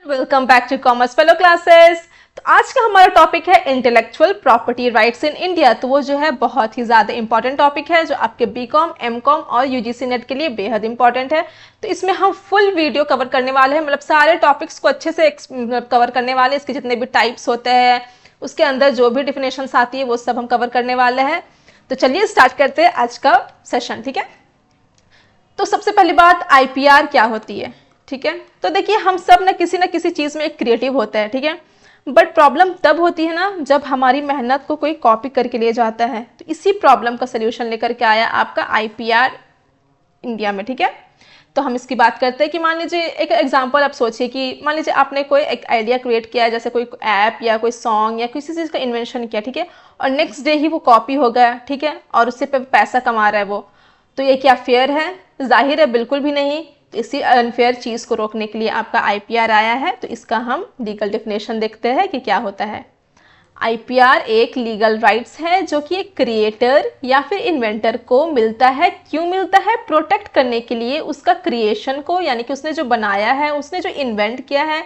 Welcome back to commerce fellow classes. तो आज का हमारा टॉपिक है intellectual property rights in India. तो वो जो है बहुत ही ज़्यादा इंपॉर्टेंट टॉपिक है जो आपके बीकॉम, एमकॉम और यूजीसी नेट के लिए बेहद इंपॉर्टेंट है। तो इसमें हम फुल वीडियो कवर करने वाले हैं, मतलब सारे टॉपिक्स को अच्छे से कवर करने वाले हैं। इसके जितने भी टाइप्स होते हैं, उसके अंदर जो भी डिफिनेशंस आती है वो सब हम कवर करने वाले हैं। तो चलिए स्टार्ट करते हैं आज का सेशन। ठीक है, तो सबसे पहली बात आईपीआर क्या होती है। ठीक है, तो देखिए हम सब ना किसी चीज़ में एक क्रिएटिव होता है। ठीक है, बट प्रॉब्लम तब होती है ना जब हमारी मेहनत को कोई कॉपी करके ले जाता है। तो इसी प्रॉब्लम का सोल्यूशन लेकर के आया आपका आईपीआर इंडिया में। ठीक है, तो हम इसकी बात करते हैं कि मान लीजिए एक एग्जांपल आप सोचिए कि मान लीजिए आपने कोई एक आइडिया क्रिएट किया है, जैसे कोई ऐप या कोई सॉन्ग या किसी चीज़ का इन्वेंशन किया। ठीक है, और नेक्स्ट डे ही वो कॉपी हो गया। ठीक है, और उससे पे पैसा कमा रहा है वो। तो ये क्या फेयर है? जाहिर है बिल्कुल भी नहीं। तो इसी अनफेयर चीज़ को रोकने के लिए आपका आईपीआर आया है। तो इसका हम लीगल डेफिनेशन देखते हैं कि क्या होता है। आईपीआर एक लीगल राइट्स है जो कि एक क्रिएटर या फिर इन्वेंटर को मिलता है। क्यों मिलता है? प्रोटेक्ट करने के लिए उसका क्रिएशन को, यानी कि उसने जो बनाया है, उसने जो इन्वेंट किया है,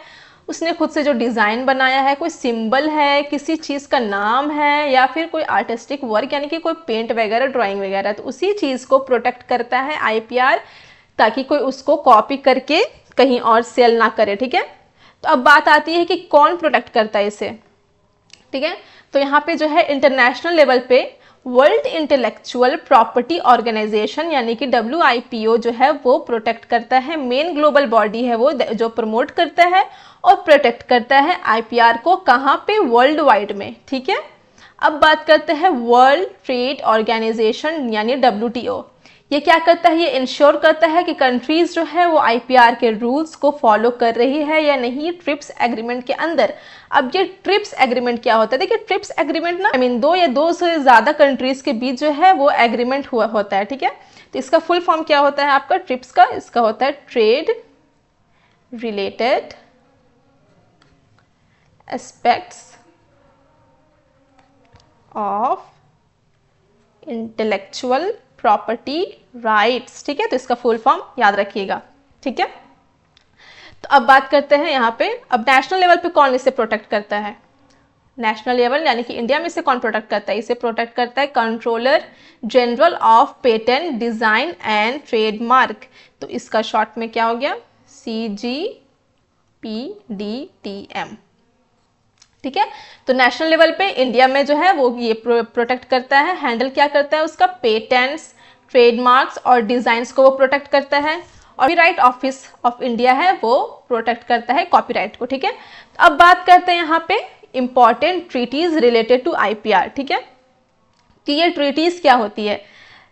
उसने खुद से जो डिज़ाइन बनाया है, कोई सिंबल है, किसी चीज़ का नाम है, या फिर कोई आर्टिस्टिक वर्क यानी कि कोई पेंट वगैरह, ड्राइंग वगैरह, तो उसी चीज़ को प्रोटेक्ट करता है आईपीआर, ताकि कोई उसको कॉपी करके कहीं और सेल ना करे। ठीक है, तो अब बात आती है कि कौन प्रोटेक्ट करता है इसे। ठीक है, तो यहाँ पे जो है इंटरनेशनल लेवल पे वर्ल्ड इंटेलेक्चुअल प्रॉपर्टी ऑर्गेनाइजेशन यानी कि WIPO जो है वो प्रोटेक्ट करता है। मेन ग्लोबल बॉडी है वो जो प्रमोट करता है और प्रोटेक्ट करता है आईपीआर को। कहाँ पे? वर्ल्ड वाइड में। ठीक है, अब बात करते हैं वर्ल्ड ट्रेड ऑर्गेनाइजेशन यानी WTO। ये क्या करता है? ये इंश्योर करता है कि कंट्रीज जो है वो आईपीआर के रूल्स को फॉलो कर रही है या नहीं ट्रिप्स एग्रीमेंट के अंदर। अब ये ट्रिप्स एग्रीमेंट क्या होता है? देखिए ट्रिप्स एग्रीमेंट ना दो या दो से ज़्यादा कंट्रीज के बीच जो है वो एग्रीमेंट हुआ होता है। ठीक है, तो इसका फुल फॉर्म क्या होता है आपका ट्रिप्स का? इसका होता है trade related aspects of intellectual property rights. ठीक है, तो इसका फुल फॉर्म याद रखिएगा। ठीक है, तो अब बात करते हैं यहाँ पे अब नेशनल लेवल पे कौन इसे प्रोटेक्ट करता है। नेशनल लेवल यानी कि इंडिया में इसे कौन प्रोटेक्ट करता है? इसे प्रोटेक्ट करता है controller general of patent design and trademark. तो इसका शॉर्ट में क्या हो गया? CGPDTM। ठीक है, तो नेशनल लेवल पे इंडिया में जो है वो ये प्रोटेक्ट करता है, हैंडल क्या करता है उसका? पेटेंट्स, ट्रेडमार्क्स और डिजाइन्स को वो प्रोटेक्ट करता है। और कॉपीराइट ऑफिस ऑफ इंडिया है वो प्रोटेक्ट करता है कॉपीराइट को। ठीक है, तो अब बात करते हैं यहाँ पे important treaties related to IPR. ठीक है, कि ये ट्रीटीज क्या होती है।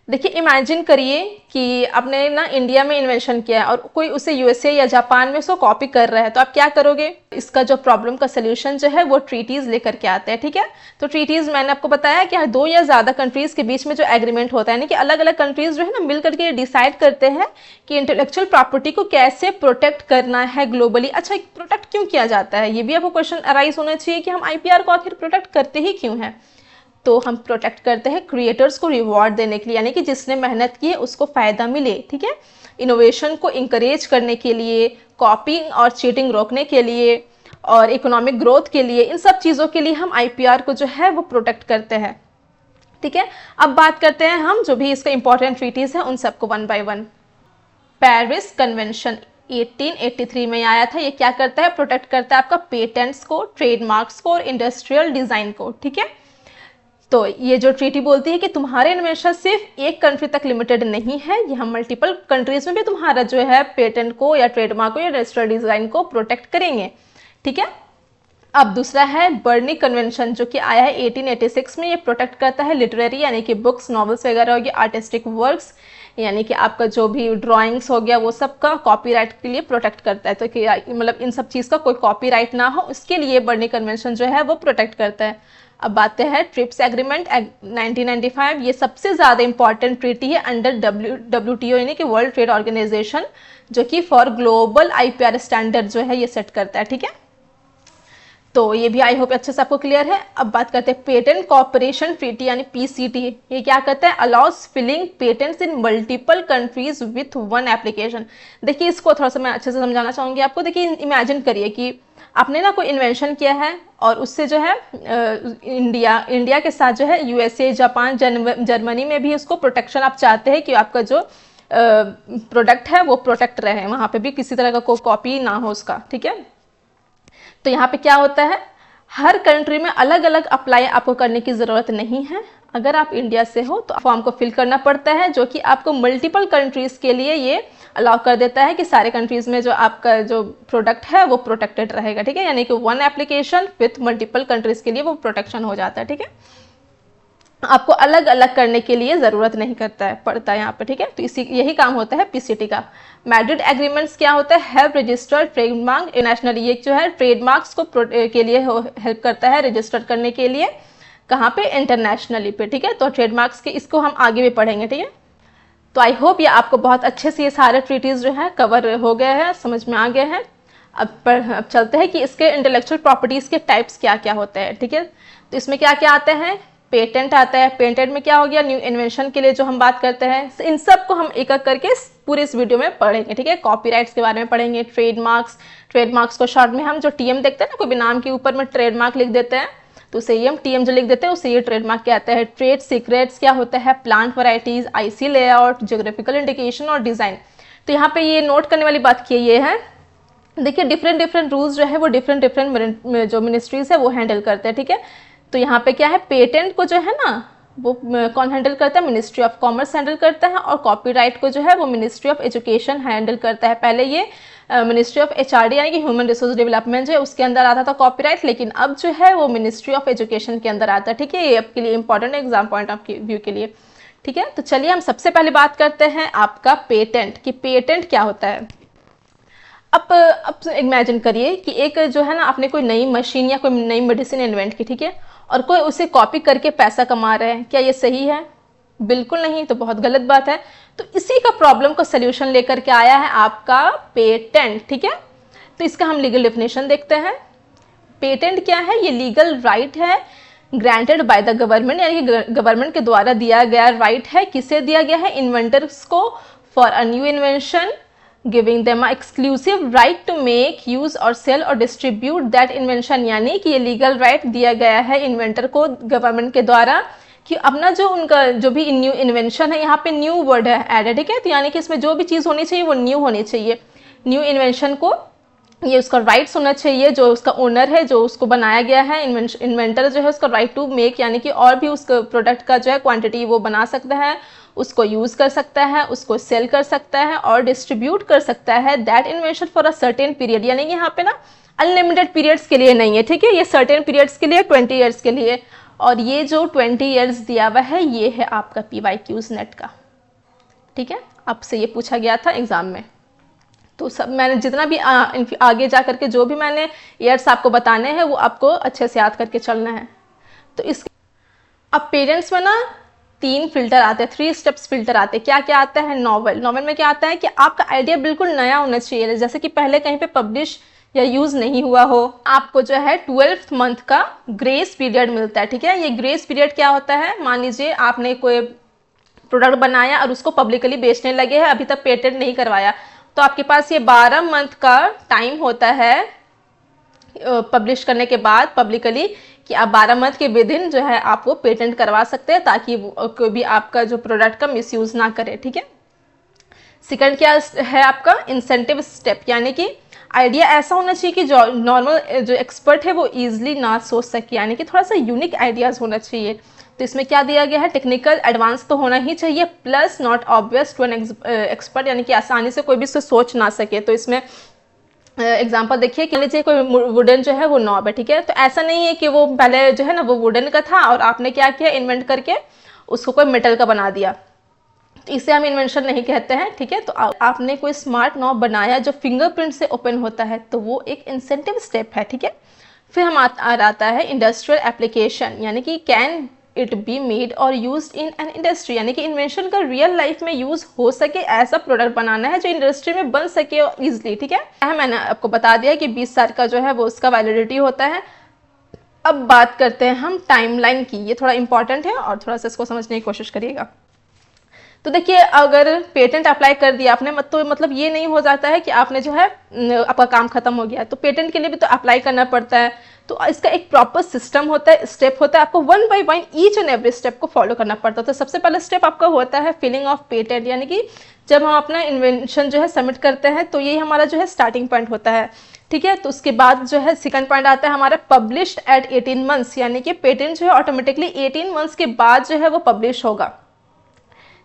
देखिए इमेजिन करिए कि आपने ना इंडिया में इन्वेंशन किया है और कोई उसे यूएसए या जापान में उसको कॉपी कर रहा है, तो आप क्या करोगे? इसका जो प्रॉब्लम का सोल्यूशन जो है वो ट्रीटीज लेकर के आते हैं। ठीक है, तो ट्रीटीज मैंने आपको बताया कि दो या ज़्यादा कंट्रीज के बीच में जो एग्रीमेंट होता है, यानी कि अलग अलग कंट्रीज जो है ना मिल करके डिसाइड करते हैं कि इंटेलेक्चुअल प्रॉपर्टी को कैसे प्रोटेक्ट करना है ग्लोबली। अच्छा, प्रोटेक्ट क्यों किया जाता है? ये भी आपको क्वेश्चन अराइज होना चाहिए कि हम आईपीआर को आखिर प्रोटेक्ट करते ही क्यों हैं। तो हम प्रोटेक्ट करते हैं क्रिएटर्स को रिवॉर्ड देने के लिए, यानी कि जिसने मेहनत की है उसको फ़ायदा मिले। ठीक है, इनोवेशन को इंकरेज करने के लिए, कॉपिंग और चीटिंग रोकने के लिए और इकोनॉमिक ग्रोथ के लिए, इन सब चीज़ों के लिए हम आईपीआर को जो है वो प्रोटेक्ट करते हैं। ठीक है, अब बात करते हैं हम जो भी इसका इंपॉर्टेंट ट्रीटीज है उन सबको one by one. Paris convention 1883 में आया था। ये क्या करता है? प्रोटेक्ट करता है आपका पेटेंट्स को, ट्रेडमार्क्स को और इंडस्ट्रियल डिज़ाइन को। ठीक है, तो ये जो ट्रीटी बोलती है कि तुम्हारे इन्वेंशन सिर्फ एक कंट्री तक लिमिटेड नहीं है, ये हम मल्टीपल कंट्रीज में भी तुम्हारा जो है पेटेंट को या ट्रेडमार्क को या इंडस्ट्रियल डिजाइन को प्रोटेक्ट करेंगे। ठीक है, अब दूसरा है बर्नी कन्वेंशन जो कि आया है 1886 में। ये प्रोटेक्ट करता है लिटरेरी यानी कि बुक्स, नॉवेल्स वगैरह हो गया, आर्टिस्टिक वर्क्स यानी कि आपका जो भी ड्राइंग्स हो गया वो सब का कॉपीराइट के लिए प्रोटेक्ट करता है। तो कि मतलब इन सब चीज़ का कोई कॉपीराइट ना हो, उसके लिए बर्नी कन्वेंशन जो है वो प्रोटेक्ट करता है। अब आते हैं ट्रिप्स एग्रीमेंट 1995। ये सबसे ज़्यादा इंपॉर्टेंट ट्रीटी है अंडर WTO यानी कि वर्ल्ड ट्रेड ऑर्गेनाइजेशन, जो कि फॉर ग्लोबल आईपीआर स्टैंडर्ड जो है ये सेट करता है। ठीक है, तो ये भी आई होप अच्छे से आपको क्लियर है। अब बात करते हैं पेटेंट कॉपरेशन ट्रीटी यानी पीसीटी। ये क्या करता है? Allows filing patents in multiple countries with one application. देखिए इसको थोड़ा सा मैं अच्छे से समझाना चाहूँगी आपको। देखिए इमेजिन करिए कि आपने ना कोई इन्वेंशन किया है और उससे जो है इंडिया के साथ जो है यूएसए, जापान, जर्मनी में भी उसको प्रोटेक्शन आप चाहते हैं कि आपका जो प्रोडक्ट है वो प्रोटेक्ट रहे, वहाँ पे भी किसी तरह का कोई कॉपी ना हो उसका, ठीक है। तो यहाँ पे क्या होता है, हर कंट्री में अलग अलग अप्लाई आपको करने की ज़रूरत नहीं है। अगर आप इंडिया से हो तो फॉर्म को फिल करना पड़ता है, जो कि आपको मल्टीपल कंट्रीज़ के लिए ये अलाउ कर देता है कि सारे कंट्रीज़ में जो आपका जो प्रोडक्ट है वो प्रोटेक्टेड रहेगा, ठीक है। यानी कि one application with multiple countries के लिए वो प्रोटेक्शन हो जाता है, ठीक है। आपको अलग अलग करने के लिए ज़रूरत नहीं पड़ता है यहाँ पे, ठीक है। तो यही काम होता है पीसीटी का। मैड्रिड एग्रीमेंट्स क्या होता है? Help registered trademark internationally. ये जो है ट्रेडमार्क्स को के लिए हेल्प करता है रजिस्टर करने के लिए, कहाँ पे? इंटरनेशनली पे, ठीक है। तो ट्रेडमार्क्स के इसको हम आगे भी पढ़ेंगे, ठीक है। तो आई होप ये आपको बहुत अच्छे से ये सारे ट्रीटीज़ जो है कवर हो गए हैं, समझ में आ गए हैं। अब चलते हैं कि इसके इंटेलेक्चुअल प्रॉपर्टीज़ के टाइप्स क्या क्या होते हैं, ठीक है। तो इसमें क्या क्या आते हैं? पेटेंट आता है। पेटेंट में क्या हो गया? न्यू इन्वेंशन के लिए जो हम बात करते हैं। इन सब को हम एक एक करके पूरे इस वीडियो में पढ़ेंगे, ठीक है। कॉपीराइट्स के बारे में पढ़ेंगे। ट्रेडमार्क्स को शॉर्ट में हम जो टीएम देखते हैं ना, कोई भी नाम के ऊपर में ट्रेडमार्क लिख देते हैं तो उसे ये हम टीएम जो लिख देते हैं उसे ये ट्रेडमार्क कहते हैं। ट्रेड सीक्रेट्स क्या होता है? Plant varieties, IC layout, geographical indication और डिज़ाइन। तो यहाँ पे ये नोट करने वाली बात की ये है, देखिए डिफरेंट रूल्स जो है वो डिफरेंट जो मिनिस्ट्रीज है वो हैंडल करते हैं, ठीक है। तो यहाँ पे क्या है, पेटेंट को जो है ना वो कौन हैंडल करता है? मिनिस्ट्री ऑफ कॉमर्स हैंडल करता है। और कॉपीराइट को जो है वो मिनिस्ट्री ऑफ एजुकेशन हैंडल करता है। पहले ये मिनिस्ट्री ऑफ एचआरडी यानी कि ह्यूमन रिसोर्स डेवलपमेंट जो है उसके अंदर आता था कॉपीराइट, लेकिन अब जो है वो मिनिस्ट्री ऑफ एजुकेशन के अंदर आता है, ठीक है। ये आपके लिए इंपॉर्टेंट है एग्जाम पॉइंट ऑफ व्यू के लिए, ठीक है। तो चलिए हम सबसे पहले बात करते हैं आपका पेटेंट कि पेटेंट क्या होता है। अब इमेजिन करिए कि एक जो है ना आपने कोई नई मशीन या कोई नई मेडिसिन इन्वेंट की, ठीक है, और कोई उसे कॉपी करके पैसा कमा रहे हैं। क्या ये सही है? बिल्कुल नहीं, तो बहुत गलत बात है। तो इसी का प्रॉब्लम को सोल्यूशन लेकर के आया है आपका पेटेंट, ठीक है। तो इसका हम लीगल डेफिनेशन देखते हैं। पेटेंट क्या है? ये लीगल राइट है ग्रांटेड बाय द गवर्नमेंट, यानी कि गवर्नमेंट के द्वारा दिया गया राइट है। किसे दिया गया है? इन्वेंटर्स को, for a new invention, giving them a exclusive right to make use और सेल और डिस्ट्रीब्यूट दैट इन्वेंशन। यानी कि ये लीगल राइट दिया गया है इन्वेंटर को गवर्नमेंट के द्वारा कि अपना जो उनका जो भी न्यू इन्वेंशन है, यहाँ पे न्यू वर्ड है एडेड, ठीक है। तो यानी कि इसमें जो भी चीज़ होनी चाहिए वो न्यू होनी चाहिए। न्यू इन्वेंशन को ये उसका राइट्स होना चाहिए, जो उसका ओनर है, जो उसको बनाया गया है इन्वेंटर जो है उसका राइट टू मेक, यानी कि और भी उस प्रोडक्ट का जो है क्वांटिटी वो बना सकता है, उसको यूज़ कर सकता है, उसको सेल कर सकता है और डिस्ट्रीब्यूट कर सकता है that invention for a certain period. यानी कि यहाँ पे ना अनलिमिटेड पीरियड्स के लिए नहीं है, ठीक है। ये सर्टेन पीरियड्स के लिए 20 ईयर्स के लिए, और ये जो 20 ईयर्स दिया हुआ है ये है आपका PYQs नेट का, ठीक है। आपसे ये पूछा गया था एग्जाम में। तो सब मैंने जितना भी आगे जा करके जो भी मैंने ईयर्स आपको बताने हैं वो आपको अच्छे से याद करके चलना है। तो इस अब पेरेंट्स में ना 3 फिल्टर आते हैं, 3 स्टेप्स फिल्टर आते हैं। क्या क्या आता है? नॉवल में क्या आता है कि आपका आइडिया बिल्कुल नया होना चाहिए, जैसे कि पहले कहीं पे पब्लिश या यूज नहीं हुआ हो। आपको जो है 12th मंथ का ग्रेस पीरियड मिलता है, ठीक है। ये ग्रेस पीरियड क्या होता है? मान लीजिए आपने कोई प्रोडक्ट बनाया और उसको पब्लिकली बेचने लगे हैं, अभी तक पेटेंट नहीं करवाया, तो आपके पास ये 12 मंथ का टाइम होता है पब्लिश करने के बाद पब्लिकली कि आप 12 मंथ के विद इन जो है आप वो पेटेंट करवा सकते हैं, ताकि कोई भी आपका जो प्रोडक्ट का मिसयूज ना करे, ठीक है। सेकंड क्या है आपका? इंसेंटिव स्टेप, यानी कि आइडिया ऐसा होना चाहिए कि जो नॉर्मल जो एक्सपर्ट है वो इजीली ना सोच सके, यानी कि थोड़ा सा यूनिक आइडियाज़ होना चाहिए। तो इसमें क्या दिया गया है? टेक्निकल एडवांस तो होना ही चाहिए, plus not obvious to an expert, यानी कि आसानी से कोई भी इससे सोच ना सके। तो इसमें एग्जाम्पल देखिए कि लीजिए कोई वुडन जो है वो नॉब है, ठीक है। तो ऐसा नहीं है कि वो पहले जो है ना वो वुडन का था और आपने क्या किया, इन्वेंट करके उसको कोई मेटल का बना दिया, तो इसे हम इन्वेंशन नहीं कहते हैं, ठीक है। तो आपने कोई स्मार्ट नॉब बनाया जो फिंगरप्रिंट से ओपन होता है, तो वो एक इंसेंटिव स्टेप है, ठीक है। फिर हम आता है इंडस्ट्रियल एप्लीकेशन, यानी कि कैन इट बी मेड और यूज इन एन इंडस्ट्री, यानी कि इन्वेंशन का रियल लाइफ में यूज हो सके, ऐसा प्रोडक्ट बनाना है जो इंडस्ट्री में बन सके इजिली, ठीक है। मैंने आपको बता दिया कि 20 साल का जो है वो उसका वैलिडिटी होता है। अब बात करते हैं हम टाइमलाइन की। ये थोड़ा इंपॉर्टेंट है और थोड़ा सा इसको समझने की कोशिश करिएगा। तो देखिए, अगर पेटेंट अप्लाई कर दिया आपने तो मतलब ये नहीं हो जाता है कि आपने जो है आपका काम खत्म हो गया। तो पेटेंट के लिए भी तो अप्लाई करना पड़ता है। तो इसका एक प्रॉपर सिस्टम होता है, स्टेप होता है, आपको one by one each and every step को फॉलो करना पड़ता है। तो सबसे पहला स्टेप आपका होता है फिलिंग ऑफ पेटेंट, यानी कि जब हम अपना इन्वेंशन जो है सबमिट करते हैं तो ये हमारा जो है स्टार्टिंग पॉइंट होता है। ठीक है, तो उसके बाद जो है सेकंड पॉइंट आता है हमारा पब्लिश्ड एट 18 मंथ्स, यानी कि पेटेंट जो है ऑटोमेटिकली 18 मंथ्स के बाद जो है वो पब्लिश होगा।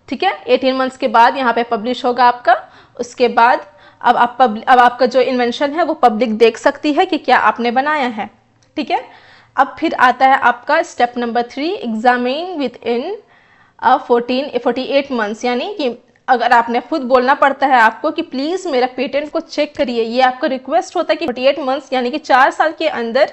ठीक है, 18 मंथ्स के बाद यहाँ पे पब्लिश होगा आपका। उसके बाद अब आपका जो इन्वेंशन है वो पब्लिक देख सकती है कि क्या आपने बनाया है। ठीक है, अब फिर आता है आपका step number 3, examine with in 48 months, यानी कि अगर आपने खुद बोलना पड़ता है आपको कि प्लीज़ मेरा पेटेंट को चेक करिए, ये आपका रिक्वेस्ट होता है कि 48 मंथ्स यानी कि 4 साल के अंदर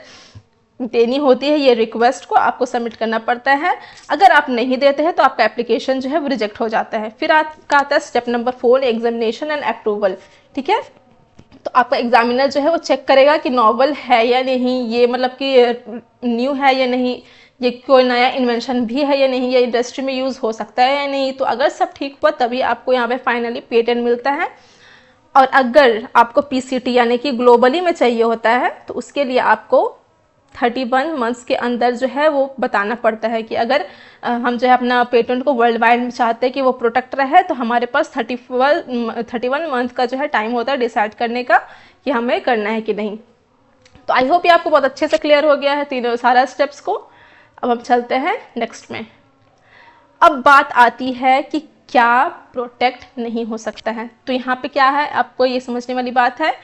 देनी होती है ये रिक्वेस्ट को, आपको सबमिट करना पड़ता है। अगर आप नहीं देते हैं तो आपका एप्लीकेशन जो है वो रिजेक्ट हो जाता है। फिर आपका आता है step number 4, examination and approval. ठीक है, तो आपका एग्जामिनर जो है वो चेक करेगा कि नॉवल है या नहीं, ये मतलब कि न्यू है या नहीं, ये कोई नया इन्वेंशन भी है या नहीं, ये इंडस्ट्री में यूज़ हो सकता है या नहीं। तो अगर सब ठीक हुआ तभी आपको यहाँ पे फाइनली पेटेंट मिलता है। और अगर आपको पीसीटी यानी कि ग्लोबली में चाहिए होता है तो उसके लिए आपको 31 मंथ्स के अंदर जो है वो बताना पड़ता है कि अगर हम जो है अपना पेटेंट को वर्ल्ड वाइड में चाहते हैं कि वो प्रोटेक्ट रहे, तो हमारे पास 31 मंथ का जो है टाइम होता है डिसाइड करने का कि हमें करना है कि नहीं। तो आई होप ये आपको बहुत अच्छे से क्लियर हो गया है तीनों सारा स्टेप्स को। अब हम चलते हैं नेक्स्ट में। अब बात आती है कि क्या प्रोटेक्ट नहीं हो सकता है। तो यहाँ पे क्या है, आपको ये समझने वाली बात है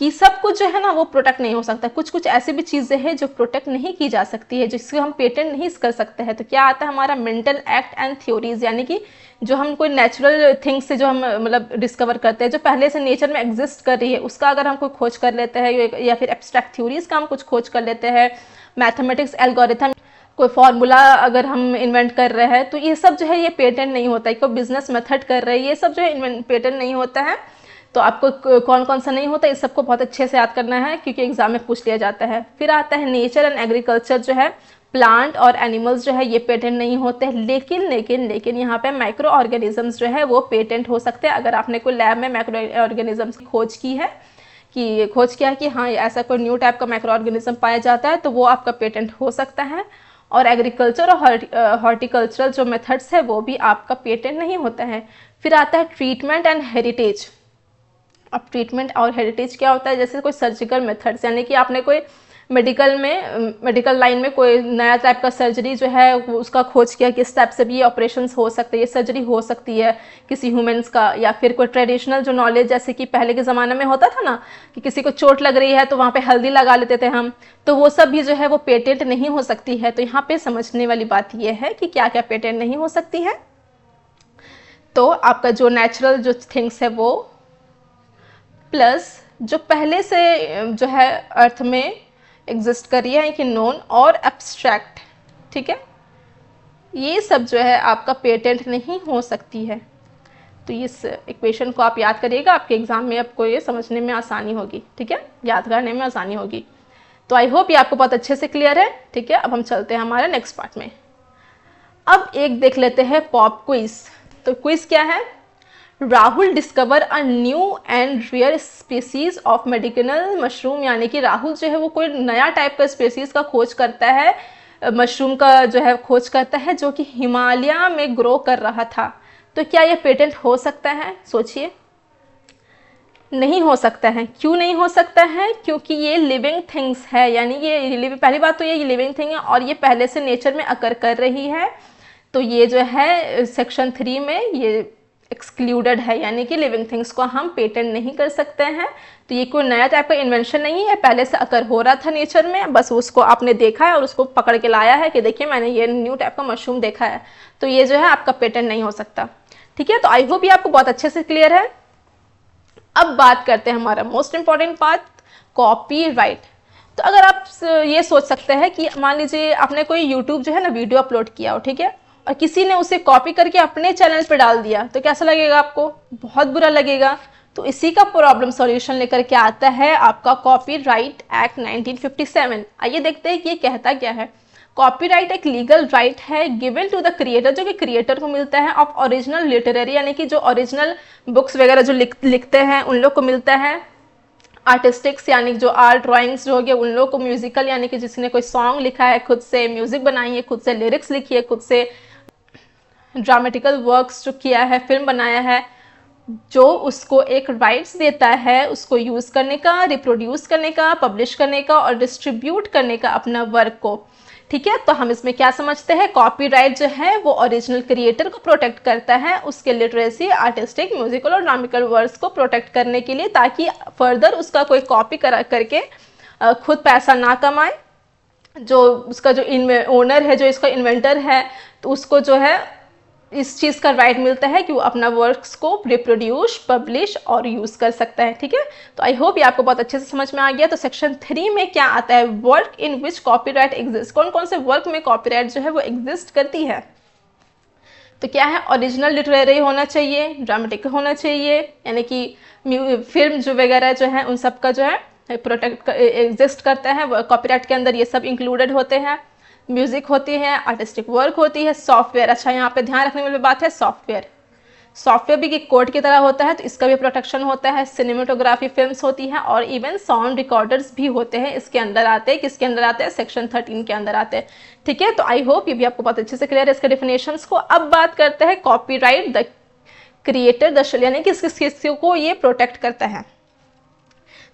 कि सब कुछ जो है ना वो प्रोटेक्ट नहीं हो सकता। कुछ कुछ ऐसी भी चीज़ें हैं जो प्रोटेक्ट नहीं की जा सकती है, जिससे हम पेटेंट नहीं कर सकते हैं। तो क्या आता है हमारा मेंटल एक्ट एंड थ्योरीज, यानी कि जो हम कोई नेचुरल थिंग्स से जो हम मतलब डिस्कवर करते हैं, जो पहले से नेचर में एग्जिस्ट कर रही है, उसका अगर हम कोई खोज कर लेते हैं, या फिर एब्स्ट्रैक्ट थ्योरीज का हम कुछ खोज कर लेते हैं, मैथमेटिक्स एल्गोरिथम, कोई फार्मूला अगर हम इन्वेंट कर रहे हैं, तो ये सब जो है ये पेटेंट नहीं होता है। कोई बिजनेस मेथड कर रहे हैं, ये सब जो है पेटेंट नहीं होता है। तो आपको कौन कौन सा नहीं होता इस सबको बहुत अच्छे से याद करना है, क्योंकि एग्जाम में पूछ लिया जाता है। फिर आता है नेचर एंड एग्रीकल्चर, जो है प्लांट और एनिमल्स जो है ये पेटेंट नहीं होते हैं। लेकिन लेकिन लेकिन यहाँ पे माइक्रो ऑर्गेनिजम्स जो है वो पेटेंट हो सकते हैं। अगर आपने कोई लैब में माइक्रो ऑर्गेनिजम्स की खोज की है कि हाँ ऐसा कोई न्यू टाइप का माइक्रो ऑर्गेनिज्म पाया जाता है, तो वो आपका पेटेंट हो सकता है। और एग्रीकल्चर और हॉर्टिकल्चरल जो मेथड्स है वो भी आपका पेटेंट नहीं होता है। फिर आता है ट्रीटमेंट एंड हेरिटेज। अब ट्रीटमेंट और हेरिटेज क्या होता है, जैसे कोई सर्जिकल मेथड्स, यानी कि आपने कोई मेडिकल लाइन में कोई नया टाइप का सर्जरी जो है उसका खोज किया कि इस टाइप से भी ये ऑपरेशंस हो सकते हैं, ये सर्जरी हो सकती है किसी ह्यूमंस का। या फिर कोई ट्रेडिशनल जो नॉलेज, जैसे कि पहले के ज़माने में होता था ना कि किसी को चोट लग रही है तो वहाँ पे हल्दी लगा लेते थे हम, तो वो सब भी जो है वो पेटेंट नहीं हो सकती है। तो यहाँ पे समझने वाली बात ये है कि क्या क्या पेटेंट नहीं हो सकती है। तो आपका जो नेचुरल जो थिंग्स है वो, प्लस जो पहले से जो है अर्थ में एग्जिस्ट कर रही है कि नोन और एब्स्ट्रैक्ट, ठीक है, ये सब जो है आपका पेटेंट नहीं हो सकती है। तो इस इक्वेशन को आप याद करिएगा, आपके एग्जाम में आपको ये समझने में आसानी होगी, ठीक है, याद करने में आसानी होगी। तो आई होप ये आपको बहुत अच्छे से क्लियर है, ठीक है। अब हम चलते हैं हमारे नेक्स्ट पार्ट में। अब एक देख लेते हैं पॉप क्विज। तो क्विज क्या है, Rahul discover a new and rare species of medicinal mushroom, यानी कि राहुल जो है वो कोई नया टाइप का स्पीसीज का खोज करता है, मशरूम का जो है खोज करता है, जो कि हिमालय में ग्रो कर रहा था। तो क्या ये पेटेंट हो सकता है, सोचिए। नहीं हो सकता है। क्यों नहीं हो सकता है, क्योंकि ये लिविंग थिंग्स है, यानी ये पहली बात तो ये लिविंग थिंग है और ये पहले से नेचर में अकर कर रही है। तो ये जो है सेक्शन 3 में ये एक्सक्लूडेड है, यानी कि लिविंग थिंग्स को हम पेटेंट नहीं कर सकते हैं। तो ये कोई नया टाइप का इन्वेंशन नहीं है, पहले से अकर हो रहा था नेचर में, बस उसको आपने देखा है और उसको पकड़ के लाया है कि देखिए मैंने ये न्यू टाइप का मशरूम देखा है। तो ये जो है आपका पेटेंट नहीं हो सकता, ठीक है। तो आई होप ये आपको बहुत अच्छे से क्लियर है। अब बात करते हैं हमारा मोस्ट इंपॉर्टेंट पार्ट, कॉपीराइट। तो अगर आप ये सोच सकते हैं कि मान लीजिए आपने कोई यूट्यूब जो है ना वीडियो अपलोड किया हो, ठीक है, और किसी ने उसे कॉपी करके अपने चैनल पर डाल दिया, तो कैसा लगेगा आपको, बहुत बुरा लगेगा। तो इसी का प्रॉब्लम सॉल्यूशन लेकर के आता है आपका कॉपीराइट एक्ट 1957। आइए देखते हैं कि ये कहता क्या है। कॉपीराइट एक लीगल राइट है गिवन टू द क्रिएटर, जो कि क्रिएटर को मिलता है, ऑफ ओरिजिनल लिटरेरी यानी कि जो ओरिजिनल बुक्स वगैरह जो लिखते हैं उन लोग को मिलता है। आर्टिस्टिक्स यानी जो आर्ट ड्राइंग्स जो हो गया उन लोगों को। म्यूजिकल यानी कि जिसने कोई सॉन्ग लिखा है, खुद से म्यूजिक बनाई है, खुद से लिरिक्स लिखी है, खुद से ड्रामेटिकल वर्क्स जो किया है, फिल्म बनाया है, जो उसको एक राइट्स देता है उसको यूज़ करने का, रिप्रोड्यूस करने का, पब्लिश करने का और डिस्ट्रीब्यूट करने का अपना वर्क को। ठीक है, तो हम इसमें क्या समझते हैं, कॉपीराइट जो है वो ओरिजिनल क्रिएटर को प्रोटेक्ट करता है उसके लिटरेसी, आर्टिस्टिक, म्यूजिकल और ड्रामिकल वर्क्स को प्रोटेक्ट करने के लिए, ताकि फर्दर उसका कोई कॉपी करके खुद पैसा ना कमाए। जो उसका जो ओनर है, जो इसका इन्वेंटर है, तो उसको जो है इस चीज़ का राइट मिलता है कि वो अपना वर्क्स को रिप्रोड्यूस, पब्लिश और यूज़ कर सकता है। ठीक है, तो आई होप ये आपको बहुत अच्छे से समझ में आ गया। तो सेक्शन 3 में क्या आता है, work in which copyright exist, कौन कौन से वर्क में कॉपीराइट जो है वो एग्जिस्ट करती है। तो क्या है, ओरिजिनल लिटरेरी होना चाहिए, ड्रामेटिक होना चाहिए, यानी कि फिल्म जो वगैरह जो है उन सब का जो है प्रोटेक्ट एग्जिस्ट करता है कॉपीराइट के अंदर, ये सब इंक्लूडेड होते हैं। म्यूजिक होती है, आर्टिस्टिक वर्क होती है, सॉफ्टवेयर, अच्छा यहाँ पे ध्यान रखने वाली बात है, सॉफ्टवेयर भी एक कोड की तरह होता है, तो इसका भी प्रोटेक्शन होता है। सिनेमेटोग्राफी फिल्म्स होती हैं और इवन साउंड रिकॉर्डर्स भी होते हैं, इसके अंदर आते हैं। किसके अंदर आते हैं, सेक्शन 13 के अंदर आते हैं। ठीक है, तो आई होप ये भी आपको बहुत अच्छे से क्लियर है इसके डेफिनेशंस को। अब बात करते हैं कॉपीराइट द क्रिएटर द यानी कि किस को ये प्रोटेक्ट करता है।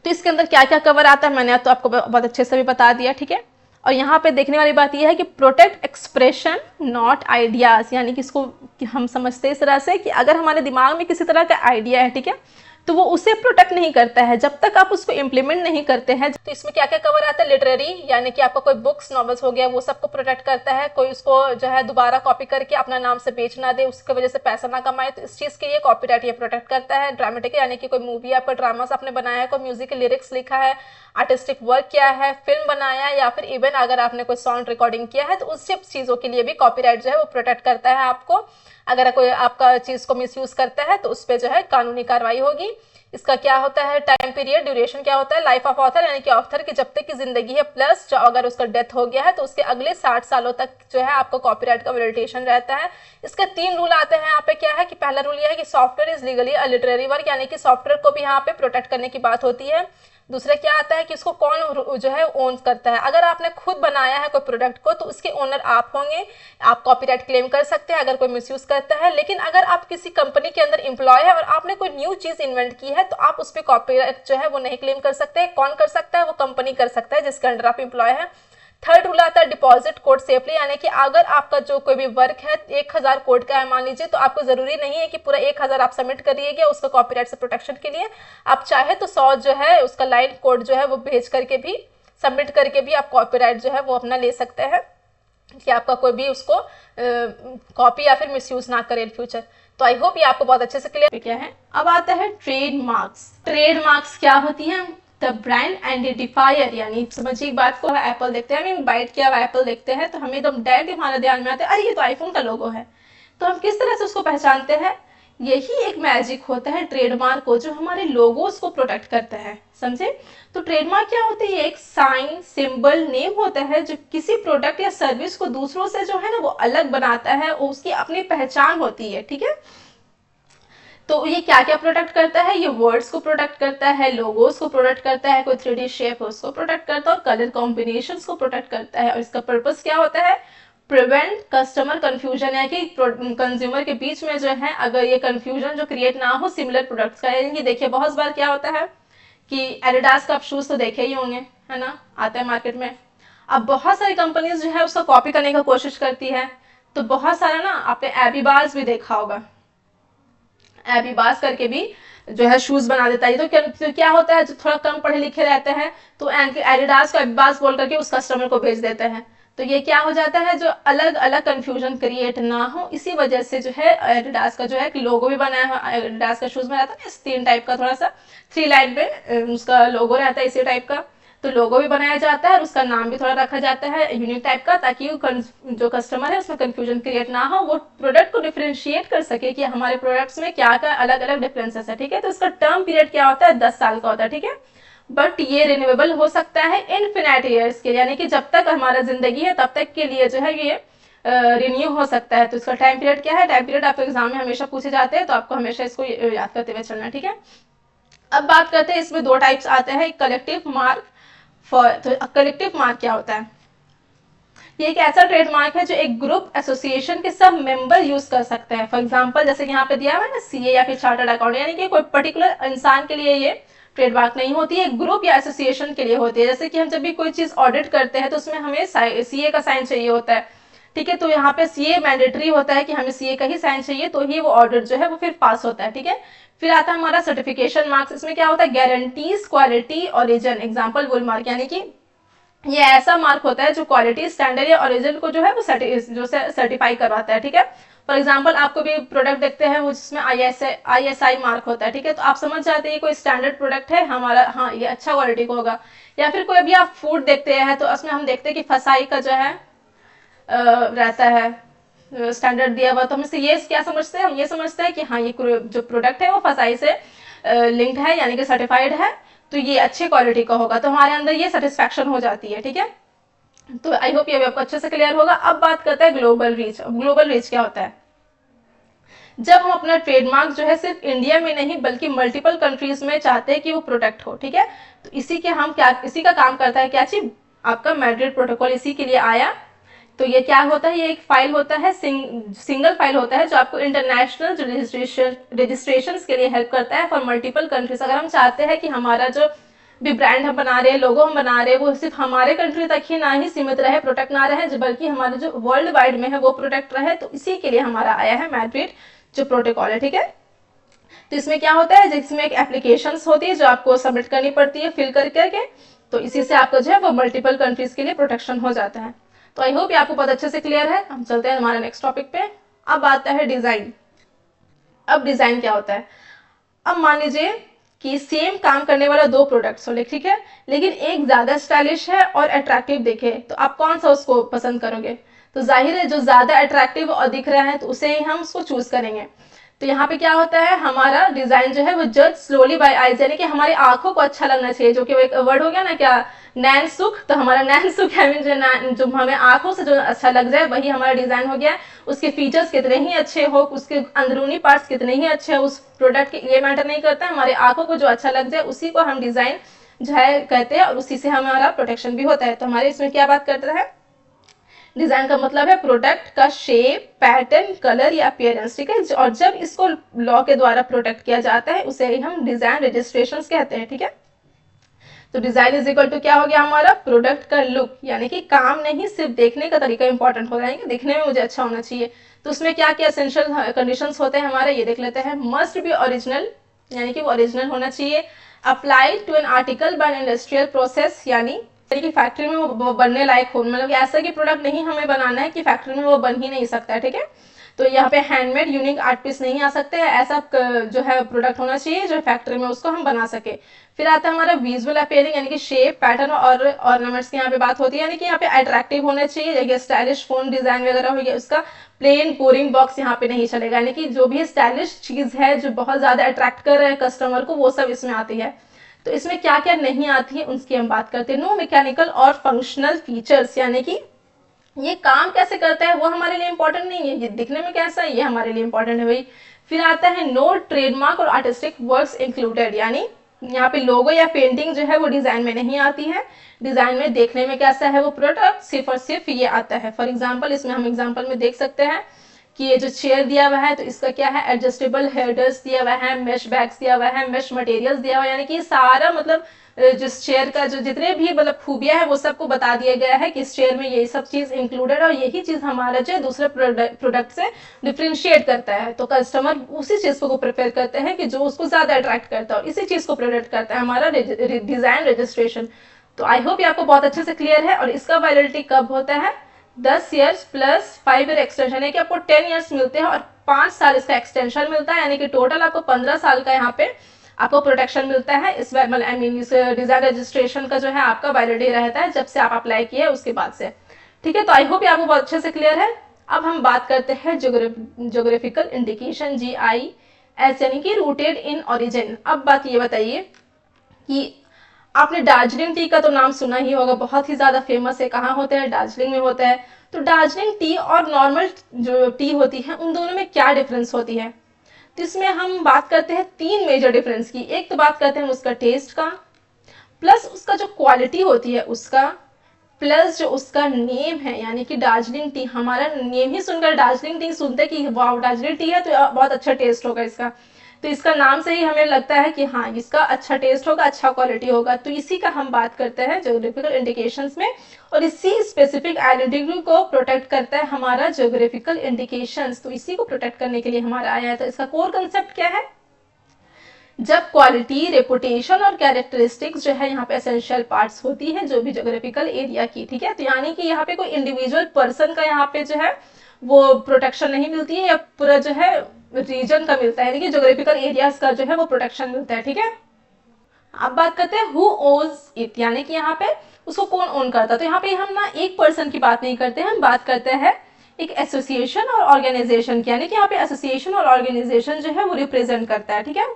तो इसके अंदर क्या क्या कवर आता है मैंने तो आपको बहुत अच्छे से भी बता दिया। ठीक है, और यहाँ पे देखने वाली बात यह है कि प्रोटेक्ट एक्सप्रेशन नॉट आइडियाज, यानी कि इसको कि हम समझते हैं इस तरह से कि अगर हमारे दिमाग में किसी तरह का आइडिया है, ठीक है, तो वो उसे प्रोटेक्ट नहीं करता है जब तक आप उसको इम्प्लीमेंट नहीं करते हैं। तो इसमें क्या क्या कवर आता है, लिटरेरी यानी कि आपका कोई बुक्स, नॉवेल्स हो गया, वो सबको प्रोटेक्ट करता है। कोई उसको जो है दोबारा कॉपी करके अपना नाम से बेच ना दे, उसकी वजह से पैसा ना कमाए, तो इस चीज़ के लिए कॉपीराइट ये प्रोटेक्ट करता है। ड्रामेटिक यानी कि कोई मूवी आपका ड्रामास आपने बनाया है, कोई म्यूजिक के लिरिक्स लिखा है, आर्टिस्टिक वर्क किया है, फिल्म बनाया, या फिर इवन अगर आपने कोई साउंड रिकॉर्डिंग किया है, तो उस सब चीज़ों के लिए भी कॉपीराइट जो है वो प्रोटेक्ट करता है आपको। अगर कोई आपका चीज़ को मिसयूज करता है तो उस पर जो है कानूनी कार्रवाई होगी। इसका क्या होता है, टाइम पीरियड, ड्यूरेशन क्या होता है, लाइफ ऑफ ऑथर यानी कि ऑथर की जब तक की जिंदगी है, प्लस जो अगर उसका डेथ हो गया है तो उसके अगले 60 सालों तक जो है आपको कॉपीराइट का वैलिडेशन रहता है। इसके 3 रूल आते हैं यहाँ पे। क्या है कि पहला रूल यह है कि software is legally a literary work, यानी कि सॉफ्टवेयर को भी यहाँ पे प्रोटेक्ट करने की बात होती है। दूसरा क्या आता है कि इसको कौन जो है ओन करता है। अगर आपने खुद बनाया है कोई प्रोडक्ट को तो उसके ओनर आप होंगे, आप कॉपीराइट क्लेम कर सकते हैं अगर कोई मिसयूज करता है। लेकिन अगर आप किसी कंपनी के अंदर एम्प्लॉय है और आपने कोई न्यू चीज इन्वेंट की है तो आप उस पर कॉपीराइट जो है वो नहीं क्लेम कर सकते। कौन कर सकता है, वो कंपनी कर सकता है जिसके अंडर आप एम्प्लॉय है। थर्ड रूल आता है डिपॉजिट कोड सेफली, यानी कि अगर आपका जो कोई भी वर्क है 1000 कोड का है मान लीजिए, तो आपको जरूरी नहीं है कि पूरा 1000 आप सबमिट करिएगा उसका कॉपीराइट से प्रोटेक्शन के लिए। आप चाहे तो 100 जो है उसका लाइन कोड जो है वो भेज करके भी, सबमिट करके भी आप कॉपीराइट जो है वो अपना ले सकते हैं कि आपका कोई भी उसको कॉपी या फिर मिसयूज ना करे इन फ्यूचर। तो आई होप ये आपको बहुत अच्छे से क्लियर क्या है। अब आता है ट्रेडमार्क्स। ट्रेडमार्क्स क्या होती है, द ब्रांड आइडेंटिफायर, यानी समझिए बात को, एप्पल देखते हैं, हम बाइट किया हुआ एप्पल देखते हैं तो हमें एकदम डायरेक्ट हमारे ध्यान में आता है अरे ये तो आईफोन का लोगो है। तो हम किस तरह से उसको पहचानते हैं, यही एक मैजिक होता है ट्रेडमार्क को, जो हमारे लोगोस को प्रोटेक्ट करता है। समझे, तो ट्रेडमार्क क्या होता है, ये एक साइन, सिंबल, नेम होता है जो किसी प्रोडक्ट या सर्विस को दूसरों से जो है ना वो अलग बनाता है, उसकी अपनी पहचान होती है। ठीक है, तो ये क्या क्या प्रोटेक्ट करता है, ये वर्ड्स को प्रोटेक्ट करता है, लोगोस को प्रोटेक्ट करता है, कोई 3D शेप है उसको प्रोटेक्ट करता है, और कलर कॉम्बिनेशंस को प्रोटेक्ट करता है। और इसका पर्पस क्या होता है, प्रिवेंट कस्टमर कंफ्यूजन, है कि कंज्यूमर के बीच में जो है अगर ये कंफ्यूजन जो क्रिएट ना हो सिमिलर प्रोडक्ट्स का। यानी कि देखिए बहुत बार क्या होता है कि एडिडास का आप शूज तो देखे ही होंगे, है ना, आता है मार्केट में। अब बहुत सारी कंपनीज जो है उसका कॉपी करने की कोशिश करती है, तो बहुत सारा ना आपने एबीबास भी देखा होगा, एबीबास करके भी जो है शूज बना देता है। तो क्या होता है, जो थोड़ा कम पढ़े लिखे रहते हैं तो एडिडास को एबीबास बोल करके उस कस्टमर को भेज देते हैं। तो ये क्या हो जाता है, जो अलग अलग कंफ्यूजन क्रिएट ना हो, इसी वजह से जो है एडिडास का जो है लोगो भी बनाया है। एडिडास का शूज में रहता है 3 टाइप का, थोड़ा सा 3 लाइन पे उसका लोगो रहता है इसी टाइप का। तो लोगो भी बनाया जाता है और उसका नाम भी थोड़ा रखा जाता है यूनिक टाइप का, ताकि जो कस्टमर है उसमें कंफ्यूजन क्रिएट ना हो, वो प्रोडक्ट को डिफरेंशिएट कर सके कि हमारे प्रोडक्ट्स में क्या क्या अलग अलग डिफरेंसेस है। ठीक है, तो इसका टर्म पीरियड क्या होता है, 10 साल का होता है। ठीक है, बट ये रिन्यूएबल हो सकता है इनफिनाइट ईयर्स के लिए, यानी कि जब तक हमारा जिंदगी है तब तक के लिए जो है ये रिन्यू हो सकता है। तो इसका टाइम पीरियड क्या है, टाइम पीरियड आपको एग्जाम में हमेशा पूछे जाते हैं, तो आपको हमेशा इसको याद करते हुए चलना है। ठीक है, अब बात करते हैं इसमें दो टाइप्स आते हैं, कलेक्टिव मार्क फॉर। तो कलेक्टिव मार्क क्या होता है, ये एक ऐसा ट्रेडमार्क है जो एक ग्रुप एसोसिएशन के सब मेंबर यूज कर सकते हैं। फॉर एग्जांपल जैसे कि यहाँ पे दिया हुआ है ना, सीए या फिर चार्टर्ड अकाउंट, यानी कि कोई पर्टिकुलर इंसान के लिए ये ट्रेडमार्क नहीं होती है, ग्रुप या एसोसिएशन के लिए होती है। जैसे कि हम जब भी कोई चीज ऑडिट करते हैं तो उसमें हमें सीए का साइन चाहिए होता है। ठीक है, तो यहाँ पे सीए मैंडेटरी होता है कि हमें सीए का ही साइन चाहिए, तो ही वो ऑडिट जो है वो फिर पास होता है। ठीक है, फिर आता है हमारा सर्टिफिकेशन मार्क्स। इसमें क्या होता है, गारंटीज क्वालिटी ओरिजिन, एग्जाम्पल वुल मार्क, यानी कि ये ऐसा मार्क होता है जो क्वालिटी स्टैंडर्ड या ओरिजिन को जो है वो सर्टिफाई करवाता है। ठीक है, फॉर एग्जांपल आपको भी प्रोडक्ट देखते हैं वो जिसमें आईएसआई मार्क होता है। ठीक है, तो आप समझ जाते हैं ये कोई स्टैंडर्ड प्रोडक्ट है हमारा, हाँ ये अच्छा क्वालिटी का होगा। या फिर कोई भी आप फूड देखते हैं तो उसमें हम देखते हैं कि फसाई का जो है रहता है स्टैंडर्ड दिया हुआ, तो हम इससे ये क्या समझते हैं, हम ये समझते हैं कि हाँ ये जो प्रोडक्ट है वो फसाई से लिंक्ड है, यानी कि सर्टिफाइड है, तो ये अच्छे क्वालिटी का होगा, तो हमारे अंदर ये सेटिस्फैक्शन हो जाती है। ठीक है, तो आई होप ये भी आपको अच्छे से क्लियर होगा। अब बात करते हैं ग्लोबल रीच। ग्लोबल रीच क्या होता है, जब हम अपना ट्रेडमार्क जो है सिर्फ इंडिया में नहीं बल्कि मल्टीपल कंट्रीज में चाहते हैं कि वो प्रोटेक्ट हो। ठीक है, तो इसी का काम करता है क्या चीज, आपका मैड्रिड प्रोटोकॉल इसी के लिए आया। तो ये क्या होता है, ये एक फाइल होता है, सिंगल फाइल होता है जो आपको इंटरनेशनल रजिस्ट्रेशन के लिए हेल्प करता है फॉर मल्टीपल कंट्रीज। अगर हम चाहते हैं कि हमारा जो भी ब्रांड हम बना रहे हैं, लोगो हम बना रहे हैं, वो सिर्फ हमारे कंट्री तक ही ना ही सीमित रहे, प्रोटेक्ट ना रहे, बल्कि हमारे जो वर्ल्ड वाइड में है वो प्रोटेक्ट रहे, तो इसी के लिए हमारा आया है मैड्रिड जो प्रोटोकॉल है। ठीक है, तो इसमें क्या होता है, जिसमें एक एप्लीकेशन होती है जो आपको सबमिट करनी पड़ती है फिल करके, तो इसी से आपका जो है वो मल्टीपल कंट्रीज के लिए प्रोटेक्शन हो जाता है। तो आई होप ये आपको बहुत अच्छे से क्लियर है। हम चलते हैं हमारे नेक्स्ट टॉपिक पे। अब आता है डिजाइन। अब डिजाइन क्या होता है, अब मान लीजिए कि सेम काम करने वाला दो प्रोडक्ट्स हो, ठीक है, लेकिन एक ज्यादा स्टाइलिश है और अट्रैक्टिव दिखे, तो आप कौन सा उसको पसंद करोगे, तो जाहिर है जो ज्यादा अट्रैक्टिव और दिख रहा है तो उसे ही हम उसको चूज करेंगे। तो यहाँ पे क्या होता है, हमारा डिजाइन जो है वो जज स्लोली बाय आईज, यानी कि हमारी आंखों को अच्छा लगना चाहिए, जो कि वो एक वर्ड हो गया ना क्या, नैन सुख, तो हमारा नैन सुख है जो हमें आंखों से जो अच्छा लग जाए वही हमारा डिजाइन हो गया। उसके फीचर्स कितने ही अच्छे हो, उसके अंदरूनी पार्ट्स कितने ही अच्छे हो, उस प्रोडक्ट के ये मैटर नहीं करता, हमारे आंखों को जो अच्छा लग जाए उसी को हम डिजाइन जो है कहते हैं, और उसी से हमारा प्रोटेक्शन भी होता है। तो हमारे इसमें क्या बात करता है, डिजाइन का मतलब है प्रोडक्ट का शेप, पैटर्न, कलर या अपीयरेंस। ठीक है, और जब इसको लॉ के द्वारा प्रोटेक्ट किया जाता है उसे ही हम डिजाइन रजिस्ट्रेशन कहते हैं। ठीक है, तो डिजाइन इज इक्वल टू क्या हो गया हमारा, प्रोडक्ट का लुक, यानी कि काम नहीं सिर्फ देखने का तरीका इंपॉर्टेंट हो जाएगा, दिखने में मुझे अच्छा होना चाहिए। तो उसमें क्या क्या एसेंशियल कंडीशंस होते हैं हमारे, ये देख लेते हैं। मस्ट बी ओरिजिनल, यानी कि वो ओरिजिनल होना चाहिए। Applied to an article by industrial process, यानी कि फैक्ट्री में वो बनने लायक हो, मतलब ऐसा कि प्रोडक्ट नहीं हमें बनाना है कि फैक्ट्री में वो बन ही नहीं सकता है। ठीक है, तो यहाँ पे हैंडमेड यूनिक आर्ट पीस नहीं आ सकते हैं, ऐसा जो है प्रोडक्ट होना चाहिए जो फैक्ट्री में उसको हम बना सके। फिर आता है हमारा विजुअल अपीयरिंग, यानी कि शेप, पैटर्न और ऑर्नामेंट्स की यहाँ पे बात होती है, यानी कि यहाँ पे अट्रैक्टिव होने चाहिए, जैसे स्टाइलिश फोन डिजाइन वगैरह हो गया, उसका प्लेन बोरिंग बॉक्स यहाँ पे नहीं चलेगा, यानी कि जो भी स्टाइलिश चीज है जो बहुत ज्यादा अट्रैक्ट कर रहे हैं कस्टमर को, वो सब इसमें आती है। तो इसमें क्या क्या नहीं आती है उसकी हम बात करते हैं। नो मैकेनिकल और फंक्शनल फीचर्स, यानी कि ये काम कैसे करता है वो हमारे लिए इंपॉर्टेंट नहीं है, ये दिखने में कैसा है ये हमारे लिए इंपॉर्टेंट है भाई। फिर आता है नो ट्रेडमार्क और आर्टिस्टिक वर्क्स इंक्लूडेड, यानी यहाँ पे लोगो या पेंटिंग जो है वो डिजाइन में नहीं आती है, डिजाइन में देखने में कैसा है वो प्रोडक्ट सिर्फ और सिर्फ ये आता है। फॉर एग्जाम्पल इसमें हम एग्जाम्पल में देख सकते हैं कि ये जो चेयर दिया हुआ है तो इसका क्या है, एडजस्टेबल हेडर्स दिया हुआ है, मेश बैग्स दिया हुआ है, मेश मटेरियल्स दिया हुआ है, यानी कि सारा मतलब जिस चेयर का जो जितने भी मतलब खूबियां है वो सबको बता दिया गया है कि इस चेयर में ये सब चीज इंक्लूडेड, और यही चीज हमारा जो है दूसरे प्रोडक्ट से डिफ्रेंशिएट करता है। तो कस्टमर उसी चीज को प्रेफर करते हैं कि जो उसको ज्यादा अट्रैक्ट करता है, और इसी चीज को प्रोडक्ट करता है हमारा डिजाइन रजिस्ट्रेशन। तो आई होप ये आपको बहुत अच्छे से क्लियर है। और इसका वैलिडिटी कब होता है, 10 ईयर्स प्लस 5 ईयर एक्सटेंशन है कि आपको 10 ईयर्स मिलते हैं और 5 साल इसका एक्सटेंशन मिलता है, यानी कि टोटल आपको 15 साल का यहाँ पे आपको प्रोटेक्शन मिलता है इस इस डिजाइन रजिस्ट्रेशन का जो है आपका वैलिडिटी रहता है जब से आप अप्लाई किए उसके बाद से। ठीक है, तो आई होप ये आपको बहुत अच्छे से क्लियर है। अब हम बात करते हैं ज्योग्राफिकल इंडिकेशन, GIS यानी कि रूटेड इन ओरिजिन। अब बात ये बताइए कि आपने दार्जिलिंग टी का तो नाम सुना ही होगा, बहुत ही ज्यादा फेमस है। कहाँ होता है? दार्जिलिंग में होता है। तो दार्जिलिंग टी और नॉर्मल जो टी होती है उन दोनों में क्या डिफरेंस होती है? तो इसमें हम बात करते हैं 3 मेजर डिफरेंस की। एक तो बात करते हैं उसका टेस्ट का, प्लस उसका जो क्वालिटी होती है उसका, प्लस जो उसका नेम है, यानी कि दार्जिलिंग टी। हमारा नेम ही सुनकर दार्जिलिंग टी सुनते कि वाह दार्जिलिंग टी है तो बहुत अच्छा टेस्ट होगा इसका। तो इसका नाम से ही हमें लगता है कि हाँ इसका अच्छा टेस्ट होगा, अच्छा क्वालिटी होगा। तो इसी का हम बात करते हैं ज्योग्राफिकल इंडिकेशंस में, और इसी स्पेसिफिक आइडेंटिटी को प्रोटेक्ट करता है हमारा ज्योग्राफिकल इंडिकेशंस। तो इसी को प्रोटेक्ट करने के लिए हमारा आया है। तो इसका कोर कंसेप्ट क्या है? जब क्वालिटी, रेपुटेशन और कैरेक्टरिस्टिक्स जो है यहाँ पे एसेंशियल पार्ट्स होती है जो भी ज्योग्राफिकल एरिया की। ठीक है, तो यानी कि यहाँ पे कोई इंडिविजुअल पर्सन का यहाँ पे जो है वो प्रोटेक्शन नहीं मिलती है, या पूरा जो है रीजन का मिलता है, यानी कि ज्योग्राफिकल एरियाज का जो है वो प्रोटेक्शन मिलता है। ठीक है, अब बात करते हैं हु ओन्स इट, यानी कि यहाँ पे उसको कौन ओन करता है। तो यहाँ पे हम ना एक पर्सन की बात नहीं करते हैं, हम बात करते हैं एक एसोसिएशन और ऑर्गेनाइजेशन की, यानी कि यहाँ पे एसोसिएशन और ऑर्गेनाइजेशन जो है वो रिप्रेजेंट करता है। ठीक है,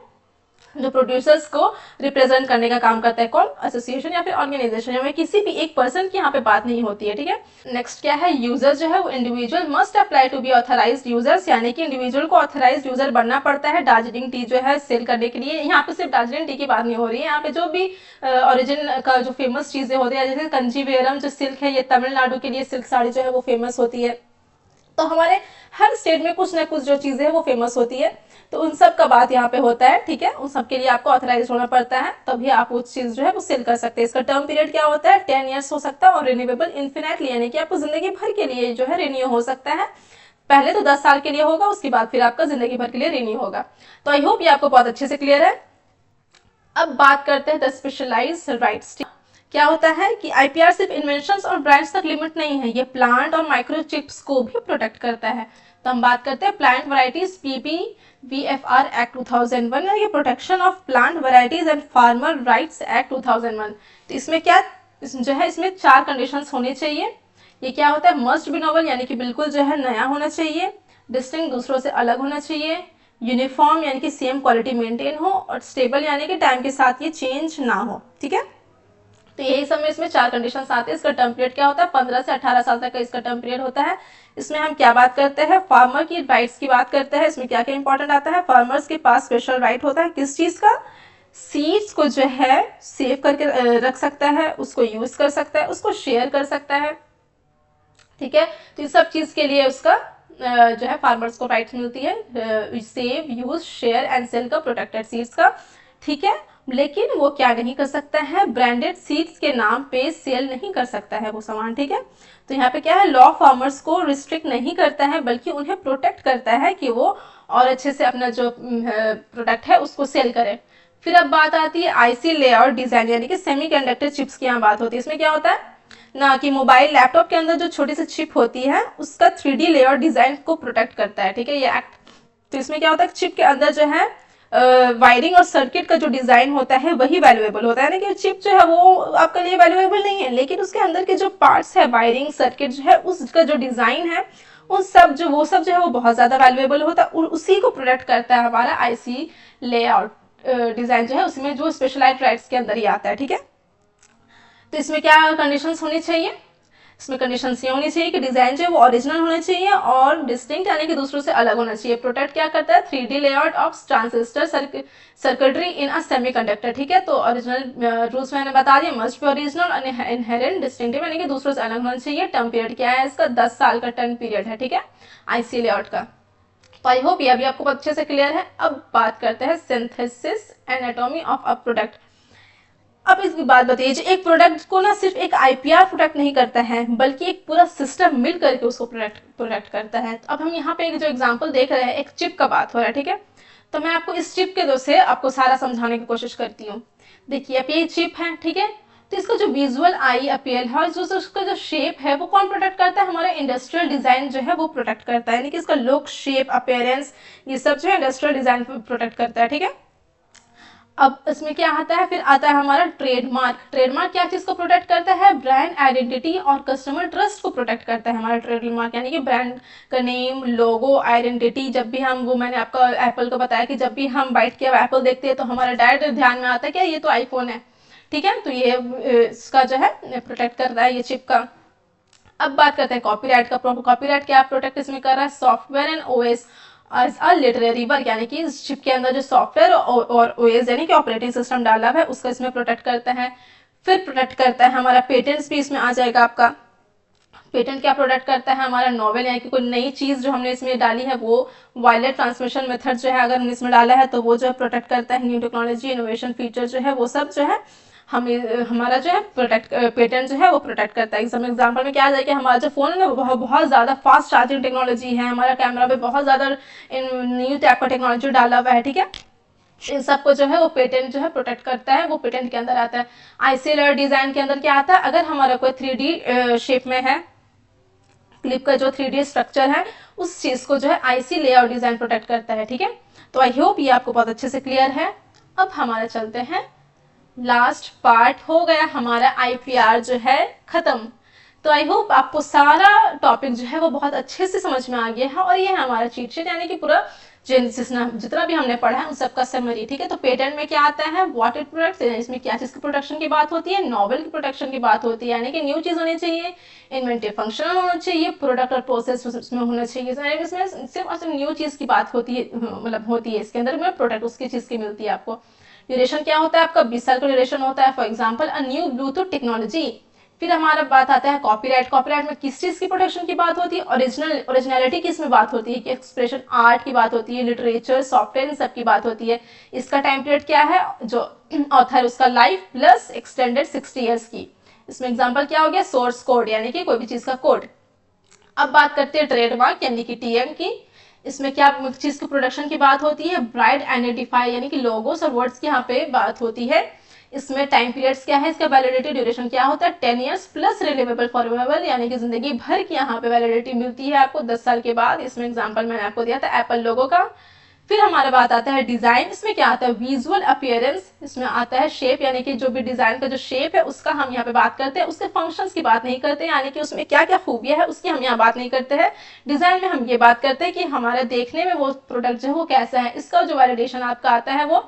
जो प्रोड्यूसर्स को रिप्रेजेंट करने का काम करता है कौन? एसोसिएशन या फिर ऑर्गेनाइजेशन। में किसी भी एक पर्सन की यहाँ पे बात नहीं होती है। ठीक है, नेक्स्ट क्या है? यूजर जो है वो individual must apply to be authorized users, यानी कि इंडिविजुअल को ऑथराइज्ड यूजर बनना पड़ता है दार्जिलिंग टी जो है सेल करने के लिए। यहाँ पे सिर्फ दार्जिलिंग टी की बात नहीं हो रही है, यहाँ पे जो भी ओरिजिन का जो फेमस चीजें होती है, जैसे कंचीवेरम जो सिल्क है, ये तमिलनाडु के लिए सिल्क साड़ी जो है वो फेमस होती है। तो हमारे हर स्टेट में कुछ ना कुछ जो चीजें है वो फेमस होती है, तो उन सब का बात यहाँ पे होता है। ठीक है, उन सब के लिए आपको ऑथराइज होना पड़ता है, तभी आप उस चीज जो है वो सेल कर सकते हैं। इसका टर्म पीरियड क्या होता है? 10 ईयर्स हो सकता है, और रिन्यूएबल इन्फिनेटली, यानी कि आपको जिंदगी भर के लिए जो है रिन्यू हो सकता है। पहले तो 10 साल के लिए होगा, उसके बाद फिर आपका जिंदगी भर के लिए रिन्यू होगा। तो आई होप ये आपको बहुत अच्छे से क्लियर है। अब बात करते हैं द स्पेशलाइज्ड राइट्स। क्या होता है कि आईपीआर सिर्फ इन्वेंशंस और ब्रांड्स तक लिमिट नहीं है, ये प्लांट और माइक्रोचिप्स को भी प्रोटेक्ट करता है। तो हम बात करते हैं प्लांट वैरायटीज PPVFR एक्ट 2001, ये protection of plant varieties and farmer rights act 2001। तो इसमें क्या जो है, इसमें 4 कंडीशंस होनी चाहिए। ये क्या होता है? मस्ट बी नोवेल, यानी कि बिल्कुल जो है नया होना चाहिए। डिस्टिंक्ट, दूसरों से अलग होना चाहिए। यूनिफॉर्म, यानी कि सेम क्वालिटी मेंटेन हो। और स्टेबल, यानी कि टाइम के साथ ये चेंज ना हो। ठीक है, तो यही सब में इसमें 4 कंडीशन आते हैं। इसका टर्म पीरियड क्या होता है? 15 से 18 साल तक का इसका टर्म पीरियड होता है। इसमें हम क्या बात करते हैं? फार्मर की राइट्स की बात करते हैं। इसमें क्या क्या इंपॉर्टेंट आता है? फार्मर्स के पास स्पेशल राइट होता है, किस चीज का? सीड्स को जो है सेव करके रख सकता है, उसको यूज कर सकता है, उसको शेयर कर सकता है। ठीक है, तो इस सब चीज के लिए उसका जो है फार्मर्स को राइट्स मिलती है, save, use, share and sell का, प्रोटेक्टेड सीड्स का। ठीक है, लेकिन वो क्या नहीं कर सकता है? ब्रांडेड सीड्स के नाम पे सेल नहीं कर सकता है वो सामान। ठीक है, तो यहाँ पे क्या है? लॉ फार्मर्स को रिस्ट्रिक्ट नहीं करता है, बल्कि उन्हें प्रोटेक्ट करता है कि वो और अच्छे से अपना जो प्रोडक्ट है उसको सेल करें। फिर अब बात आती है आईसी लेआउट डिजाइन, यानी कि सेमीकंडक्टर चिप्स की यहाँ बात होती है। इसमें क्या होता है ना कि मोबाइल लैपटॉप के अंदर जो छोटी सी चिप होती है उसका 3D लेआउट डिजाइन को प्रोटेक्ट करता है। ठीक है, ये एक्ट। तो इसमें क्या होता है? चिप के अंदर जो है वायरिंग और सर्किट का जो डिजाइन होता है वही वैल्यूएबल होता है, ना कि चिप जो है वो आपके लिए वैल्यूएबल नहीं है, लेकिन उसके अंदर के जो पार्ट्स है, वायरिंग, सर्किट जो है, उसका जो डिजाइन है, उन सब जो वो सब जो है वो बहुत ज्यादा वैल्यूएबल होता है। उसी को प्रोटेक्ट करता है हमारा आईसी लेआउट डिजाइन जो है, उसमें जो स्पेशलाइज्ड राइट्स के अंदर ही आता है। ठीक है, तो इसमें क्या कंडीशंस होनी चाहिए? इसमें कंडीशंस ये होनी चाहिए कि डिजाइन जो है वो ओरिजिनल होना चाहिए और डिस्टिंक्ट, यानी कि दूसरों से अलग होना चाहिए। प्रोटेक्ट क्या करता है? 3D layout of transistor circuitry in a semiconductor. ठीक है, तो ओरिजिनल रूल्स मैंने बता दिए, मस्ट बी ओरिजिनल और इनहेरेंट डिस्टिंक्टिव, यानी कि दूसरों से अलग होना चाहिए। टर्म पीरियड क्या है इसका? 10 साल का टर्म पीरियड है। ठीक है, आईसी लेआउट का। तो आई होप ये अभी आपको अच्छे से क्लियर है। अब बात करते हैं synthesis anatomy of a product. अब इसकी बात बताइए, एक प्रोडक्ट को ना सिर्फ एक आईपीआर प्रोटेक्ट नहीं करता है, बल्कि एक पूरा सिस्टम मिल करके उसको प्रोटेक्ट करता है। तो अब हम यहाँ पे एक जो एग्जांपल देख रहे हैं, एक चिप का बात हो रहा है। ठीक है, तो मैं आपको इस चिप के दो से आपको सारा समझाने की कोशिश करती हूँ। देखिए, अब ये चिप है। ठीक है, तो इसका जो विजुअल आई अपीयर है और जो उसका जो शेप है वो कौन प्रोटेक्ट करता है? हमारा इंडस्ट्रियल डिजाइन जो है वो प्रोटेक्ट करता है, यानी कि इसका लुक, शेप, अपीयरेंस, ये सब जो है इंडस्ट्रियल डिजाइन प्रोटेक्ट करता है। ठीक है, अब इसमें क्या आता है, फिर आता है हमारा ट्रेडमार्क। ट्रेडमार्क क्या चीज को प्रोटेक्ट करता है, ब्रांड आइडेंटिटी और कस्टमर ट्रस्ट को प्रोटेक्ट करता है हमारा ट्रेडमार्क, यानी कि ब्रांड का नेम, लोगो, आइडेंटिटी। जब भी हम, वो मैंने आपका एप्पल को बताया कि जब भी हम बैठ के एप्पल देखते हैं तो हमारा डायरेक्ट ध्यान में आता है क्या, ये तो आईफोन है, ठीक है। तो ये इसका जो है प्रोटेक्ट कर रहा है ये चिप का। अब बात करते हैं कॉपीराइट का। कॉपीराइट क्या प्रोटेक्ट इसमें कर रहा है, software and OS as a literary work, यानी कि इस चिप के अंदर जो सॉफ्टवेयर और ओएस यानी कि ऑपरेटिंग सिस्टम डाला हुआ है उसका इसमें प्रोटेक्ट करता है। फिर प्रोटेक्ट करता है हमारा पेटेंट्स भी इसमें आ जाएगा आपका। पेटेंट क्या प्रोटेक्ट करता है, हमारा नॉवेल यानी कि कोई नई चीज जो हमने इसमें डाली है वो वायरलेस ट्रांसमिशन मेथड जो है अगर हमने इसमें डाला है तो वो जो है प्रोटेक्ट करता है। न्यू टेक्नोलॉजी, इनोवेशन, फीचर जो है वो सब जो है हमें, हमारा जो है प्रोटेक्ट, पेटेंट जो है वो प्रोटेक्ट करता है। एग्जाम्पल में क्या आ जाए कि हमारा जो फोन है ना वो बहुत ज़्यादा फास्ट चार्जिंग टेक्नोलॉजी है, हमारा कैमरा में बहुत ज़्यादा न्यू टाइप का टेक्नोलॉजी डाला हुआ है, ठीक है। इन सबको जो है वो पेटेंट जो है प्रोटेक्ट करता है, वो पेटेंट के अंदर आता है। आईसी लेयर डिजाइन के अंदर क्या आता है, अगर हमारा कोई 3D शेप में है, क्लिप का जो 3D स्ट्रक्चर है उस चीज को जो है आईसी लेआउट डिजाइन प्रोटेक्ट करता है, ठीक है। तो आई होप ये आपको बहुत अच्छे से क्लियर है। अब हमारा चलते हैं, लास्ट पार्ट हो गया हमारा आईपीआर जो है खत्म। तो आई होप आपको सारा टॉपिक जो है वो बहुत अच्छे से समझ में आ गया है, और ये है हमारा चीट शीट, यानी कि पूरा जितना भी हमने पढ़ा है उन सबका समरी, ठीक है। तो पेटेंट में क्या आता है, व्हाट इट प्रोटेक्ट्स, इसमें क्या चीज की प्रोटेक्शन की बात होती है, नॉवेल की प्रोटेक्शन की बात होती है, यानी कि न्यू चीज होनी चाहिए, इन्वेंटिव फंक्शनल होना चाहिए, प्रोडक्ट और प्रोसेस उसमें होना चाहिए, इसमें सिर्फ और सिर्फ न्यू चीज की बात होती है, मतलब होती है इसके अंदर में प्रोडक्ट उसकी चीज की मिलती है आपको। ड्यूरेशन क्या होता है आपका, 20 साल का ड्यूरेशन होता है, for example a new Bluetooth technology. फिर हमारा बात आता है कॉपीराइट। कॉपीराइट में किस चीज की प्रोटेक्शन की बात होती है, ओरिजिनलिटी की इसमें बात होती है, कि एक्सप्रेशन आर्ट की बात होती है, लिटरेचर, सॉफ्टवेयर, इन सब की बात होती है। इसका टाइम पीरियड क्या है, जो ऑथर उसका लाइफ प्लस एक्सटेंडेड 60 ईयर्स की। इसमें एग्जाम्पल क्या हो गया, सोर्स कोड, यानी कि कोई भी चीज का कोड। अब बात करते हैं ट्रेडमार्क यानी कि टीएम की। इसमें क्या चीज की प्रोडक्शन की बात होती है, ब्रांड आइडेंटिफाई यानी कि लोगोस और वर्ड्स की यहाँ पे बात होती है। इसमें टाइम पीरियड्स क्या है, इसका वैलिडिटी ड्यूरेशन क्या होता है, 10 ईयर्स प्लस रिन्यूएबल फॉरएवर, यानी कि जिंदगी भर की यहाँ पे वैलिडिटी मिलती है आपको 10 साल के बाद। इसमें एग्जांपल मैंने आपको दिया था एप्पल लोगो का। फिर हमारा बात आता है डिजाइन। इसमें क्या आता है, विजुअल अपीयरेंस। इसमें आता है शेप, यानी कि जो भी डिजाइन का जो शेप है उसका हम यहाँ पे बात करते हैं, उसके फंक्शंस की बात नहीं करते, यानी कि उसमें क्या क्या खूबियां है उसकी हम यहाँ बात नहीं करते हैं। डिजाइन में हम ये बात करते हैं कि हमारे देखने में वो प्रोडक्ट जो है वो कैसा है। इसका जो वैलिडेशन आपका आता है वो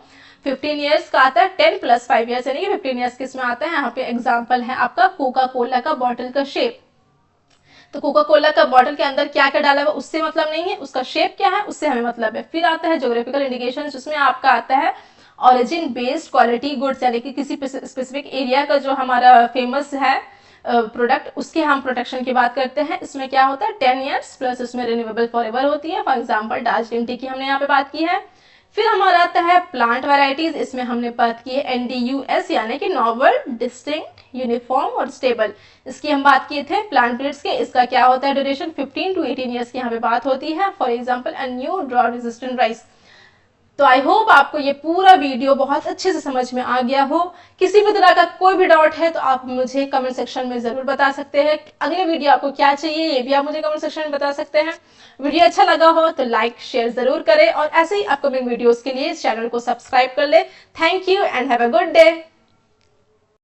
15 ईयर्स का आता है, 10 + 5 ईयर्स यानी कि 15 ईयर्स किसमें आता है। यहाँ पे एग्जाम्पल है आपका कोका कोला का बॉटल का शेप। तो कोका कोला का बॉटल के अंदर क्या क्या डाला हुआ उससे मतलब नहीं है, उसका शेप क्या है उससे हमें मतलब है। फिर आता है ज्योग्राफिकल इंडिकेशन, जिसमें आपका आता है ओरिजिन बेस्ड क्वालिटी गुड्स, यानी कि किसी स्पेसिफिक एरिया का जो हमारा फेमस है प्रोडक्ट उसके हम प्रोटेक्शन की बात करते हैं। इसमें क्या होता है 10 ईयर्स प्लस उसमें रिन्यूएबल फॉरएवर होती है। फॉर एग्जाम्पल दार्जिलिंग टी की हमने यहाँ पे बात की है। फिर हमारा आता है प्लांट वैरायटीज। इसमें हमने बात की है NDUS यानी कि नॉवल, डिस्टिंक्ट, यूनिफॉर्म और स्टेबल। इसकी हम बात किए थे प्लांट पीरियड्स के। इसका क्या होता है ड्यूरेशन, 15 to 18 ईयर्स की यहाँ पे बात होती है। For example a new drought resistant rice. तो आई होप आपको ये पूरा वीडियो बहुत अच्छे से समझ में आ गया हो। किसी भी तरह का कोई भी डाउट है तो आप मुझे कमेंट सेक्शन में जरूर बता सकते हैं। अगले वीडियो आपको क्या चाहिए ये भी आप मुझे कमेंट सेक्शन में बता सकते हैं। वीडियो अच्छा लगा हो तो लाइक शेयर जरूर करें, और ऐसे ही अपकमिंग वीडियोस के लिए इस चैनल को सब्सक्राइब कर ले। Thank you and have a good day.